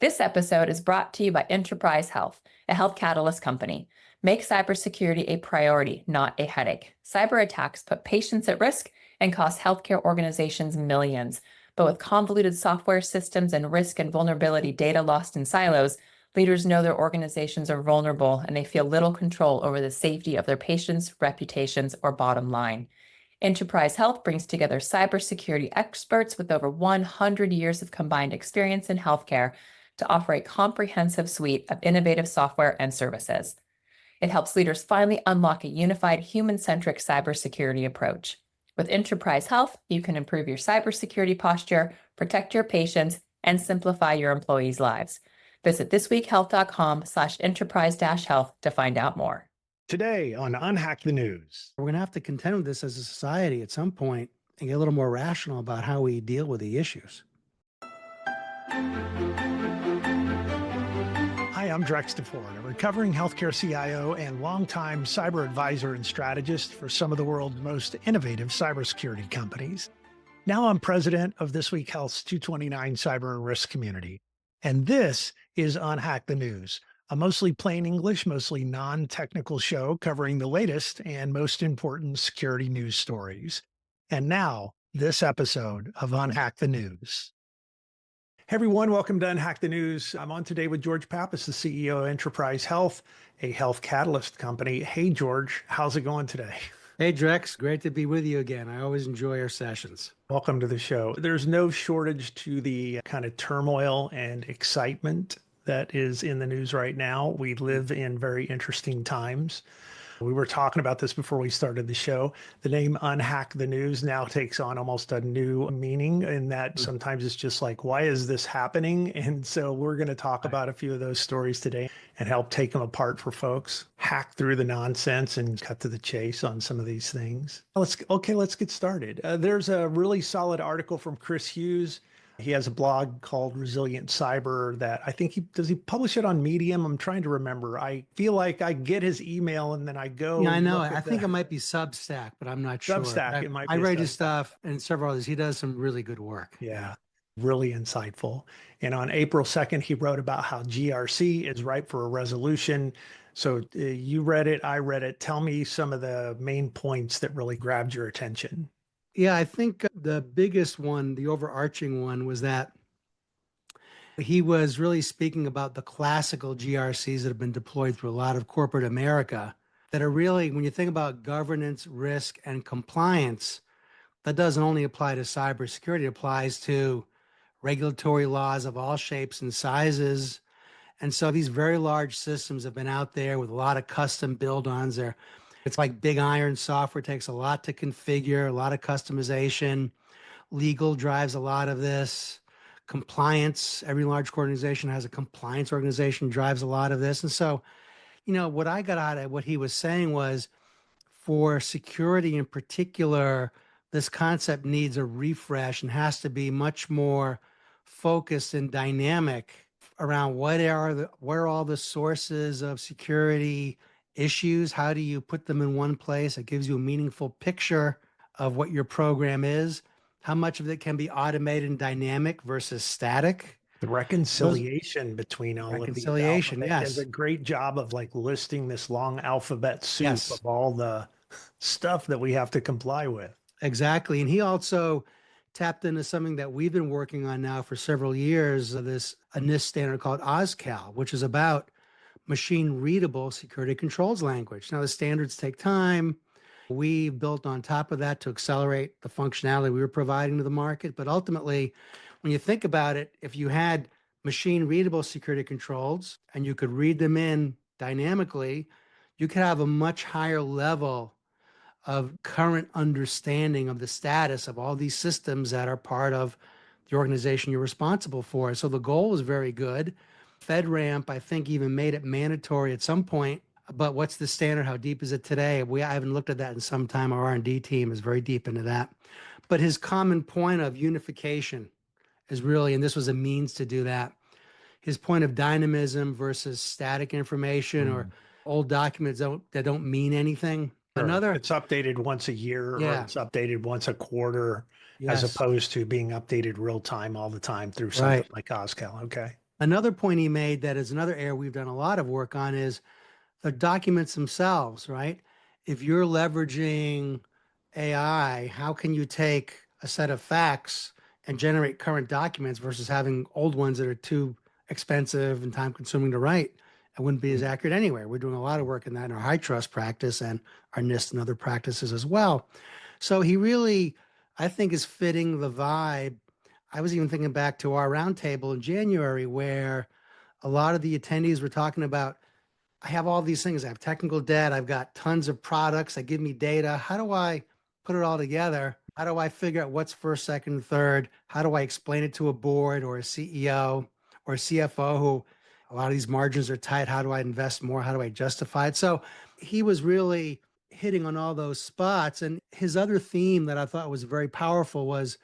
This episode is brought to you by Intraprise Health, a health catalyst company. Make cybersecurity a priority, not a headache. Cyber attacks put patients at risk and cost healthcare organizations millions. But with convoluted software systems and risk and vulnerability data lost in silos, leaders know their organizations are vulnerable and they feel little control over the safety of their patients, reputations, or bottom line. Intraprise Health brings together cybersecurity experts with over 100 years of combined experience in healthcare to offer a comprehensive suite of innovative software and services. It helps leaders finally unlock a unified human-centric cybersecurity approach. With Intraprise Health, you can improve your cybersecurity posture, protect your patients, and simplify your employees' lives. Visit thisweekhhealth.com/enterprise-health to find out more. Today on Unhack the News. We're going to have to contend with this as a society at some point and get a little more rational about how we deal with the issues. Hi, I'm Drex DeFord, a recovering healthcare CIO and longtime cyber advisor and strategist for some of the world's most innovative cybersecurity companies. Now I'm president of This Week Health's 229 Cyber and Risk community. And this is Unhack the News, a mostly plain English, mostly non-technical show covering the latest and most important security news stories. And now, this episode of Unhack the News. Hey everyone, welcome to Unhack the News. I'm on today with George Pappas, the CEO of Intraprise Health, a health catalyst company. Hey George, how's it going today? Hey Drex, great to be with you again. I always enjoy our sessions. Welcome to the show. There's no shortage to the kind of turmoil and excitement that is in the news right now. We live in very interesting times. We were talking about this before we started the show. The name Unhack the News now takes on almost a new meaning in that sometimes it's just like, why is this happening? And so we're going to talk about a few of those stories today and help take them apart for folks, hack through the nonsense and cut to the chase on some of these things. Let's get started. There's a really solid article from Chris Hughes. He has a blog called Resilient Cyber that I think does he publish it on Medium? I'm trying to remember. I feel like I get his email and then I go. Yeah, I know. I think it might be Substack, but I'm not sure. Substack, it might be. I read his stuff and several others. He does some really good work. Yeah, really insightful. And on April 2nd, he wrote about how GRC is ripe for a resolution. So you read it, I read it. Tell me some of the main points that really grabbed your attention. Yeah, I think the biggest one, the overarching one, was that he was really speaking about the classical GRCs that have been deployed through a lot of corporate America that are really, when you think about governance, risk, and compliance, that doesn't only apply to cybersecurity, it applies to regulatory laws of all shapes and sizes. And so these very large systems have been out there with a lot of custom build-ons there. It's like big iron software, takes a lot to configure, a lot of customization. Legal drives a lot of this. Compliance, every large organization has a compliance organization, drives a lot of this. And so, what I got out of what he was saying was, for security in particular, this concept needs a refresh and has to be much more focused and dynamic around what are all the sources of security issues. How do you put them in one place? It gives you a meaningful picture of what your program is. How much of it can be automated and dynamic versus static? The reconciliation between all of these. Reconciliation, yes. Does a great job of listing this long alphabet soup of all the stuff that we have to comply with. Exactly. And he also tapped into something that we've been working on now for several years, a NIST standard called OSCAL, which is about machine-readable security controls language. Now, the standards take time. We built on top of that to accelerate the functionality we were providing to the market. But ultimately, when you think about it, if you had machine-readable security controls and you could read them in dynamically, you could have a much higher level of current understanding of the status of all these systems that are part of the organization you're responsible for. So the goal is very good. FedRAMP, I think, even made it mandatory at some point. But what's the standard? How deep is it today? I haven't looked at that in some time. Our R&D team is very deep into that. But his common point of unification is really, and this was a means to do that, his point of dynamism versus static information or old documents that don't mean anything. Sure. It's updated once a year or it's updated once a quarter as opposed to being updated real time all the time through something like OSCAL. Okay. Another point he made that is another area we've done a lot of work on is the documents themselves, right? If you're leveraging AI, how can you take a set of facts and generate current documents versus having old ones that are too expensive and time consuming to write? It wouldn't be as accurate anyway. We're doing a lot of work in that in our high trust practice and our NIST and other practices as well. So he really, I think, is fitting the vibe. I was even thinking back to our roundtable in January where a lot of the attendees were talking about, I have all these things. I have technical debt. I've got tons of products that give me data. How do I put it all together? How do I figure out what's first, second, third? How do I explain it to a board or a CEO or a CFO who a lot of these margins are tight? How do I invest more? How do I justify it? So he was really hitting on all those spots. And his other theme that I thought was very powerful was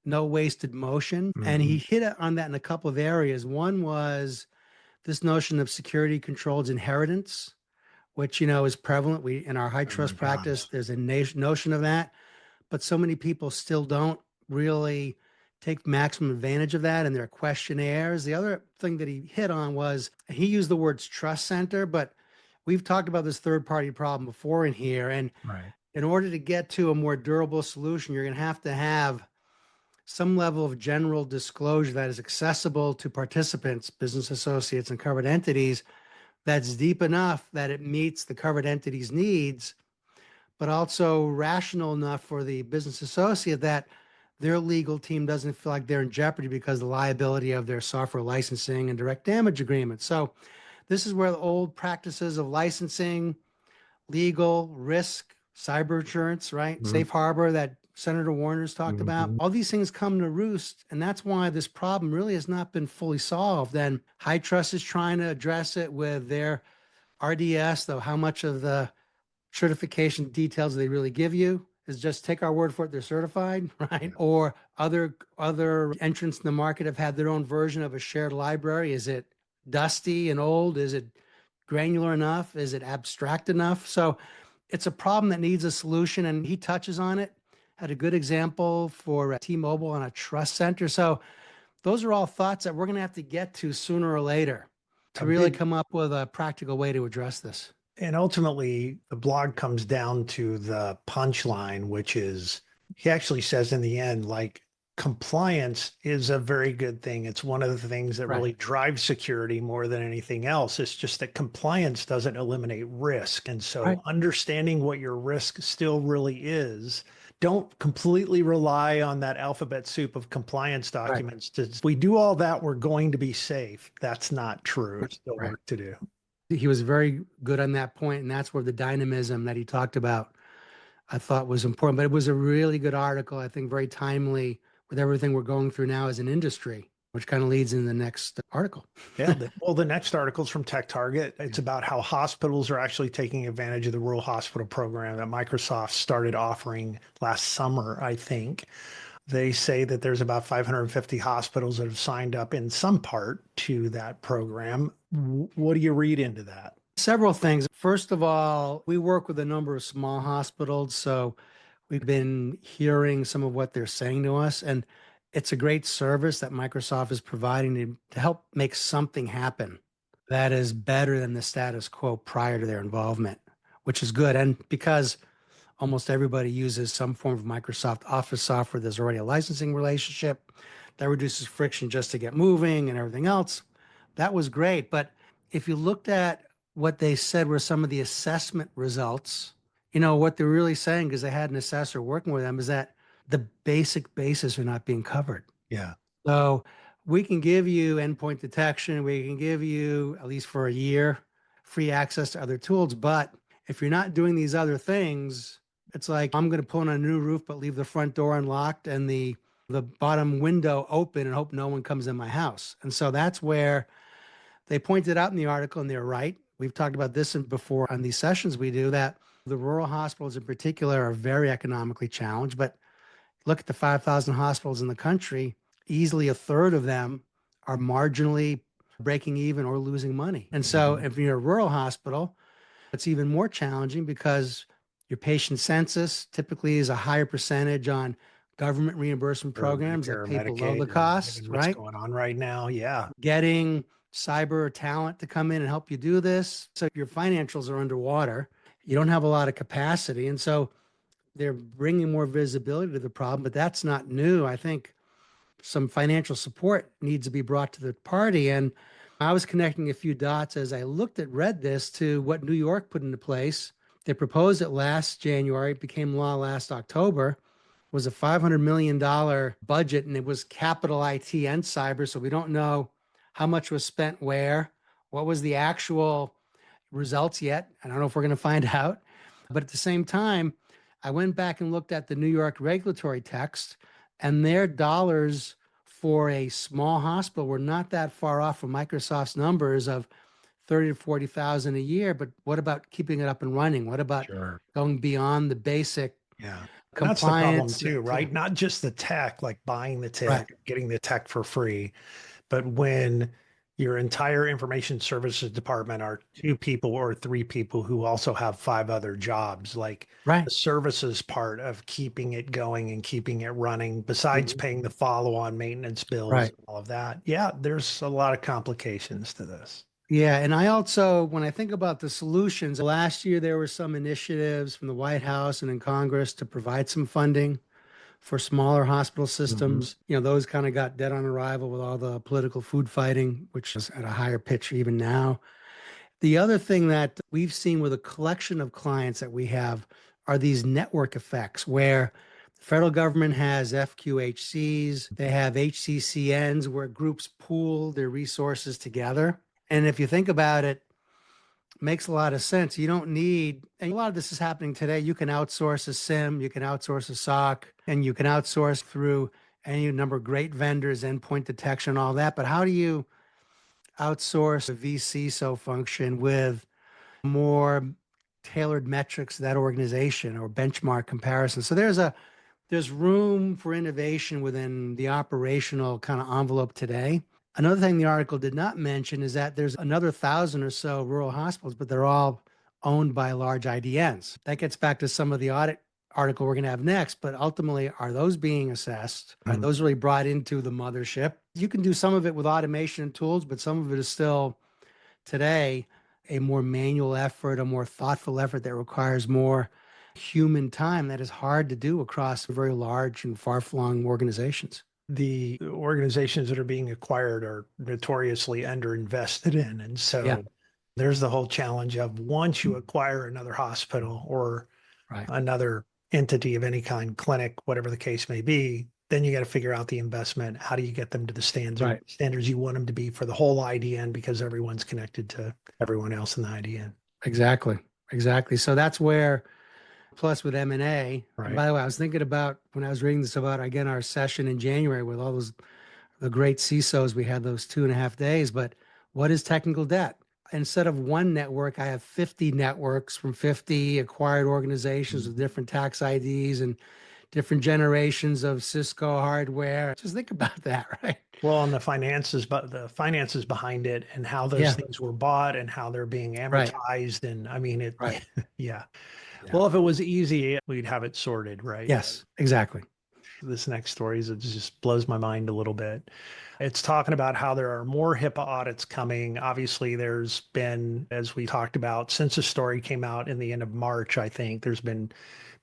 no wasted motion. And he hit on that in a couple of areas. One was this notion of security controls inheritance, which, is prevalent. We, in our high trust practice, there's a notion of that, but so many people still don't really take maximum advantage of that in their questionnaires. The other thing that he hit on was he used the words trust center, but we've talked about this third party problem before in here. And in order to get to a more durable solution, you're going to have some level of general disclosure that is accessible to participants, business associates, and covered entities that's deep enough that it meets the covered entity's needs, but also rational enough for the business associate that their legal team doesn't feel like they're in jeopardy because of the liability of their software licensing and direct damage agreements. So this is where the old practices of licensing, legal, risk, cyber insurance, right? Safe harbor that Senator Warner's talked about. All these things come to roost, and that's why this problem really has not been fully solved. And High Trust is trying to address it with their RDS, though how much of the certification details they really give you is just take our word for it, they're certified, right? Or other entrants in the market have had their own version of a shared library. Is it dusty and old? Is it granular enough? Is it abstract enough? So it's a problem that needs a solution, and he touches on it. Had a good example for T-Mobile on a trust center. So those are all thoughts that we're going to have to get to sooner or later to really come up with a practical way to address this. And ultimately, the blog comes down to the punchline, which is he actually says in the end, like, compliance is a very good thing. It's one of the things that really drives security more than anything else. It's just that compliance doesn't eliminate risk. And so understanding what your risk still really is, don't completely rely on that alphabet soup of compliance documents. If we do all that, we're going to be safe. That's not true. There's still work to do. He was very good on that point, and that's where the dynamism that he talked about, I thought was important. But it was a really good article, I think very timely with everything we're going through now as an industry, which kind of leads in the next article. The next article is from Tech Target. It's about how hospitals are actually taking advantage of the rural hospital program that Microsoft started offering last summer, I think. They say that there's about 550 hospitals that have signed up in some part to that program. What do you read into that? Several things. First of all, we work with a number of small hospitals, so we've been hearing some of what they're saying to us, and it's a great service that Microsoft is providing to help make something happen that is better than the status quo prior to their involvement, which is good. And because almost everybody uses some form of Microsoft Office software, there's already a licensing relationship that reduces friction just to get moving and everything else. That was great. But if you looked at what they said were some of the assessment results, what they're really saying, because they had an assessor working with them, is that the basic bases are not being covered. Yeah. So we can give you endpoint detection. We can give you, at least for a year, free access to other tools. But if you're not doing these other things, it's like, I'm going to put on a new roof, but leave the front door unlocked and the bottom window open and hope no one comes in my house. And so that's where they pointed out in the article, and they're right. We've talked about this before on these sessions we do, that the rural hospitals in particular are very economically challenged. But look at the 5,000 hospitals in the country, easily a third of them are marginally breaking even or losing money. And so if you're a rural hospital, it's even more challenging because your patient census typically is a higher percentage on government reimbursement Or programs that Medicare or pay below Medicaid, the or cost, given what's right? going on right now. Yeah. Getting cyber talent to come in and help you do this. So your financials are underwater. You don't have a lot of capacity. And so they're bringing more visibility to the problem, but that's not new. I think some financial support needs to be brought to the party. And I was connecting a few dots as I read this to what New York put into place. They proposed it last January, it became law last October, was a $500 million budget, and it was capital IT and cyber. So we don't know how much was spent where, what was the actual results yet. I don't know if we're going to find out. But at the same time, I went back and looked at the New York regulatory text, and their dollars for a small hospital were not that far off from Microsoft's numbers of 30 to 40,000 a year. But what about keeping it up and running? What about Sure. going beyond the basic Yeah. And that's the problem compliance? too, right? Not just the tech, like buying the tech, Right. getting the tech for free, but when your entire information services department are 2 people or 3 people who also have 5 other jobs, like Right. the services part of keeping it going and keeping it running, besides Mhm. paying the follow-on maintenance bills Right. and all of that. Yeah, there's a lot of complications to this. Yeah. And I also, when I think about the solutions, last year there were some initiatives from the White House and in Congress to provide some funding for smaller hospital systems. You know, those kind of got dead on arrival with all the political food fighting, which is at a higher pitch even now. The other thing that we've seen with a collection of clients that we have are these network effects where the federal government has FQHCs, they have HCCNs where groups pool their resources together. And if you think about it, makes a lot of sense. You don't need, and a lot of this is happening today. You can outsource a SIM, you can outsource a SOC, and you can outsource through any number of great vendors, endpoint detection, all that. But how do you outsource a vCISO function with more tailored metrics to that organization or benchmark comparison? So there's room for innovation within the operational kind of envelope today. Another thing the article did not mention is that there's another 1,000 or so rural hospitals, but they're all owned by large IDNs. That gets back to some of the audit article we're going to have next, but ultimately, are those being assessed? Are those really brought into the mothership? You can do some of it with automation and tools, but some of it is still today a more manual effort, a more thoughtful effort that requires more human time that is hard to do across very large and far-flung organizations. The organizations that are being acquired are notoriously underinvested in. And so Yeah. there's the whole challenge of once you acquire another hospital or Right. another entity of any kind, clinic, whatever the case may be, then you got to figure out the investment. How do you get them to the standards you want them to be for the whole IDN, because everyone's connected to everyone else in the IDN. Exactly. Exactly. So that's where, plus with M&A, Right. and by the way, I was thinking about when I was reading this about, again, our session in January with all those, the great CISOs, we had those 2.5 days, but what is technical debt? Instead of one network, I have 50 networks from 50 acquired organizations with different tax IDs and different generations of Cisco hardware. Just think about that, right? Well, and the finances, but the finances behind it and how those Yeah. things were bought and how they're being Right. amortized. And I mean, it, Right. yeah. Yeah. Well, if it was easy, we'd have it sorted, right? Yes, exactly. This next story it just blows my mind a little bit. It's talking about how there are more HIPAA audits coming. Obviously, there's been, as we talked about, since the story came out in the end of March, I think there's been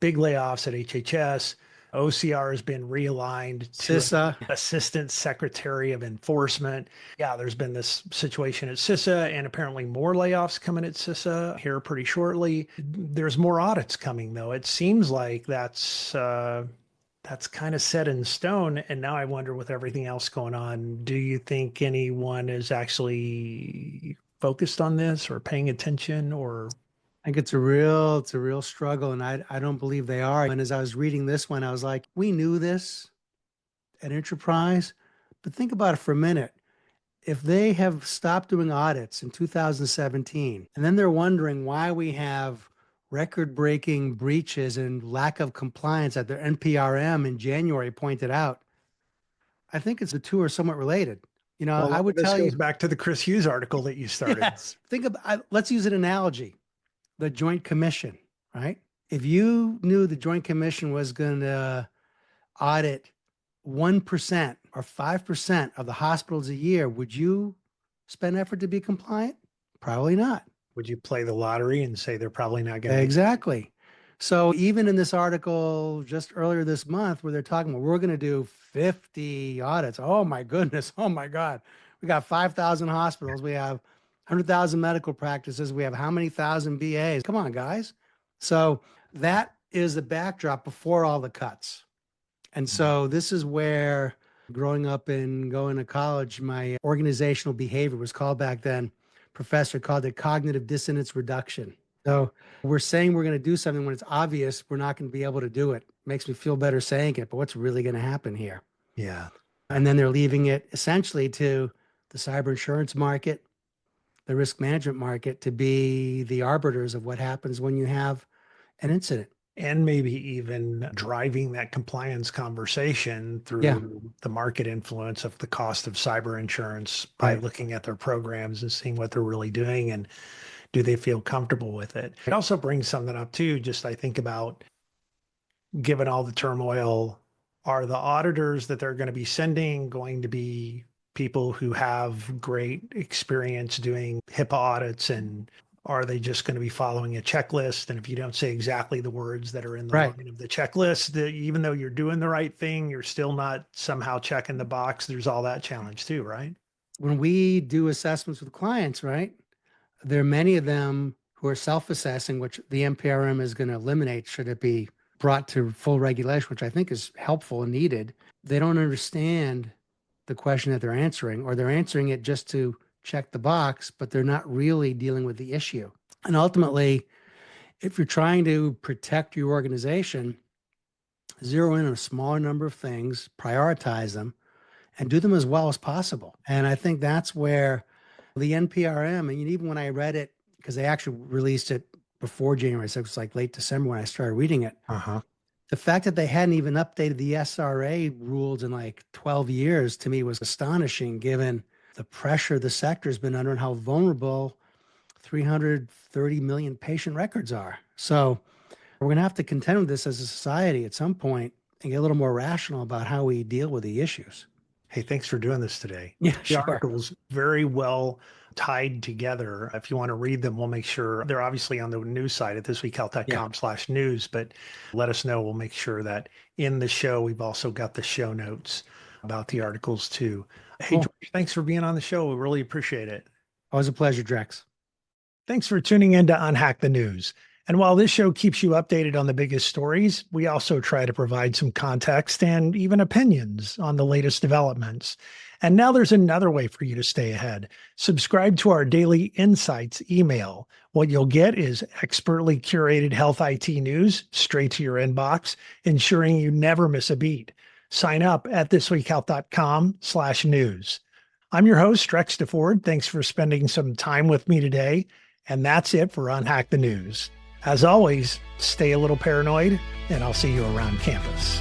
big layoffs at HHS. OCR has been realigned to CISA. Assistant Secretary of Enforcement. Yeah, there's been this situation at CISA and apparently more layoffs coming at CISA here pretty shortly. There's more audits coming, though. It seems like that's kind of set in stone. And now I wonder, with everything else going on, do you think anyone is actually focused on this or paying attention? Or I think it's a real struggle, and I don't believe they are. And as I was reading this one, I was like, we knew this at Enterprise, but think about it for a minute. If they have stopped doing audits in 2017, and then they're wondering why we have record-breaking breaches and lack of compliance at their NPRM in January pointed out, I think it's the two are somewhat related. You know, well, I would this tell goes you, back to the Chris Hughes article that you started. yes, think about, let's use an analogy, the Joint Commission, right? If you knew the Joint Commission was going to audit 1% or 5% of the hospitals a year, would you spend effort to be compliant? Probably not. Would you play the lottery and say they're probably not going to? Exactly. So even in this article just earlier this month where they're talking about, we're going to do 50 audits. Oh my goodness. Oh my God. We got 5,000 hospitals. We have 100,000 medical practices. We have how many thousand VAs? Come on, guys. So that is the backdrop before all the cuts. And so this is where growing up and going to college, my organizational behavior was called back then, professor called it cognitive dissonance reduction. So we're saying we're going to do something when it's obvious we're not going to be able to do it. Makes me feel better saying it, but what's really going to happen here? Yeah. And then they're leaving it essentially to the cyber insurance market, the risk management market to be the arbiters of what happens when you have an incident. And maybe even driving that compliance conversation through the market influence of the cost of cyber insurance by looking at their programs and seeing what they're really doing and do they feel comfortable with it. It also brings something up too, just I think about, given all the turmoil, are the auditors that they're going to be sending going to be people who have great experience doing HIPAA audits, and are they just going to be following a checklist? And if you don't say exactly the words that are in the line of the checklist, even though you're doing the right thing, you're still not somehow checking the box. There's all that challenge too, right? When we do assessments with clients, right, there are many of them who are self-assessing, which the NPRM is going to eliminate should it be brought to full regulation, which I think is helpful and needed. They don't understand the question that they're answering, or they're answering it just to check the box, but they're not really dealing with the issue. And ultimately, if you're trying to protect your organization, zero in on a smaller number of things, prioritize them, and do them as well as possible. And I think that's where the NPRM, and even when I read it, because they actually released it before January 6th, it was like late December when I started reading it. The fact that they hadn't even updated the SRA rules in like 12 years to me was astonishing, given the pressure the sector has been under and how vulnerable 330 million patient records are. So we're going to have to contend with this as a society at some point and get a little more rational about how we deal with the issues. Hey, thanks for doing this today. Yeah, the article's very well tied together. If you want to read them, we'll make sure they're obviously on the news site at thisweekhealth.com/news, but let us know. We'll make sure that in the show, we've also got the show notes about the articles too. Hey, George, thanks for being on the show. We really appreciate it. Always a pleasure, Drex. Thanks for tuning in to UnHack the News. And while this show keeps you updated on the biggest stories, we also try to provide some context and even opinions on the latest developments. And now there's another way for you to stay ahead. Subscribe to our daily insights email. What you'll get is expertly curated health IT news straight to your inbox, ensuring you never miss a beat. Sign up at thisweekhealth.com/news. I'm your host, Drex DeFord. Thanks for spending some time with me today. And that's it for UnHack the News. As always, stay a little paranoid, and I'll see you around campus.